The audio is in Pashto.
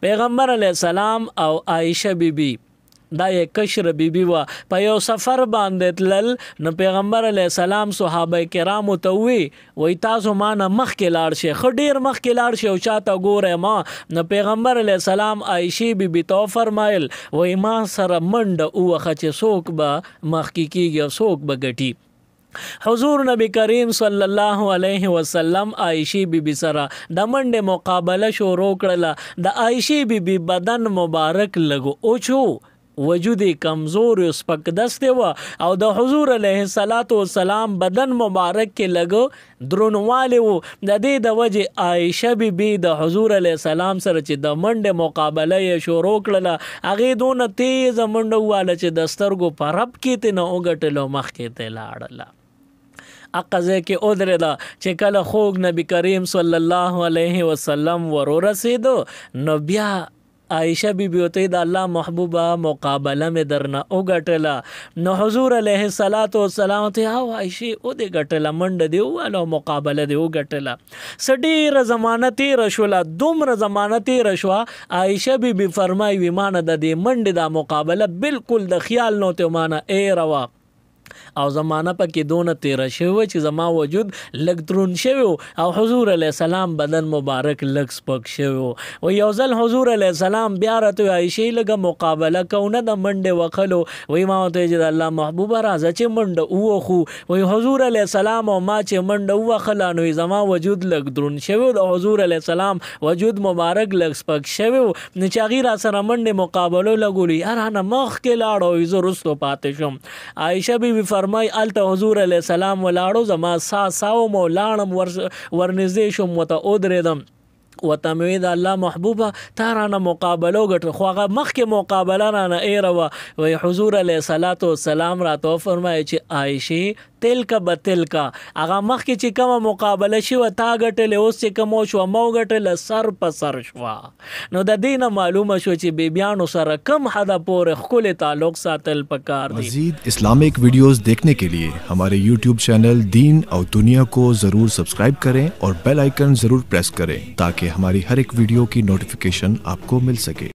پیغمبر علیہ السلام او عائشه بیبي دا یې کشر بیبي وا په یو سفر باندې تلل نو پیغمبر علیه السلام صحابه کرامو ته وی تاسو ما نه مخکې لاړ شئ ښه ډېر مخکې لاړ شئ او چاته ګورئ ما نو پیغمبر علیه السلام عایشې بیبي ته وفرمایل وی ما سره منډه ووهه چې څوک به مخکې کېږي او څوک به ګټي حضور نبی کریم صلی الله علیه وسلم عائشې بیبي سره د منډې مقابله شروع کړله د عائشې بیبي بدن مبارک لګو اوچو وجود کمزور او سپک دسته و او د حضور علیه السلام بدن مبارک کې لګو درنواله و د دې د وجه عائشه بیبي د حضور علیه السلام سره چې د منډه مقابله یې شروع کړله هغه دون تیز منډه واله چې د سترګو په رب کې ته نه وګټلو مخ کې ته لاړله اقزه کې اودره دا چې کله خوږ نبی کریم صلی الله علیه وسلم ورسېدو نو بیا عائشہ بیبی ہوتی دا اللہ محبوبہ مقابلہ میں درنا او گٹلا نو حضور علیہ السلام تے آو عائشہ او دے گٹلا منڈ دے او علو مقابلہ دے او گٹلا سڈیر زمانتی رشولا دومر زمانتی رشوا عائشہ بیبی فرمائی وی مانا دا دے منڈ دا مقابلہ بالکل دا خیال نو تے مانا اے روا او زمانہ پکې دونه تیر شوی چې زما وجود لګ درون شوی او حضور علیه السلام بدن مبارک لګ سپک شوی او یو ځل حضور علیه السلام بیا راته عائشې لګه مقابله کوونه د منډه وکړو وای ما ته چې الله محبوب راځه چې منډه وخو وای حضور علیه السلام او ما چې منډه وکړه نو زما وجود لګ درون شوی او حضور علیه السلام وجود مبارک لګ سپک شوی نه چې غیر سره منډه مقابله لګولي ارانه مخ کې لاړو زه رستو پاتې شم عائشہ بی فرمای الته حضور علیہ السلام ولاړو زما ساو مو لاړم ورنږدې شم وته اودرېدم وته مې د الله محبوبه تارانه مقابله وګټه خو هغه مخکې مقابله رانه ایره وی حضور علیه السلام راته فرمایي چې عائشې تلک بتلکا هغه مخکې چې کومه مقابله شي و تا ګټلې اوس چې کوم شو مو ګټل سر په سر شو نو د دینه معلومه شو چې بیبیانو سره کم حدا پورې خپل تعلق ساتل پکار دي مزید اسلامک ویڈیوز دیکھنے کے لیے ہمارے YouTube چینل دین اور دنیا کو ضرور سبسکرائب کریں اور بیل آئیکن ضرور پریس کریں تاکہ ہماری ہر ایک ویڈیو کی نوٹیفیکیشن آپ کو مل سکے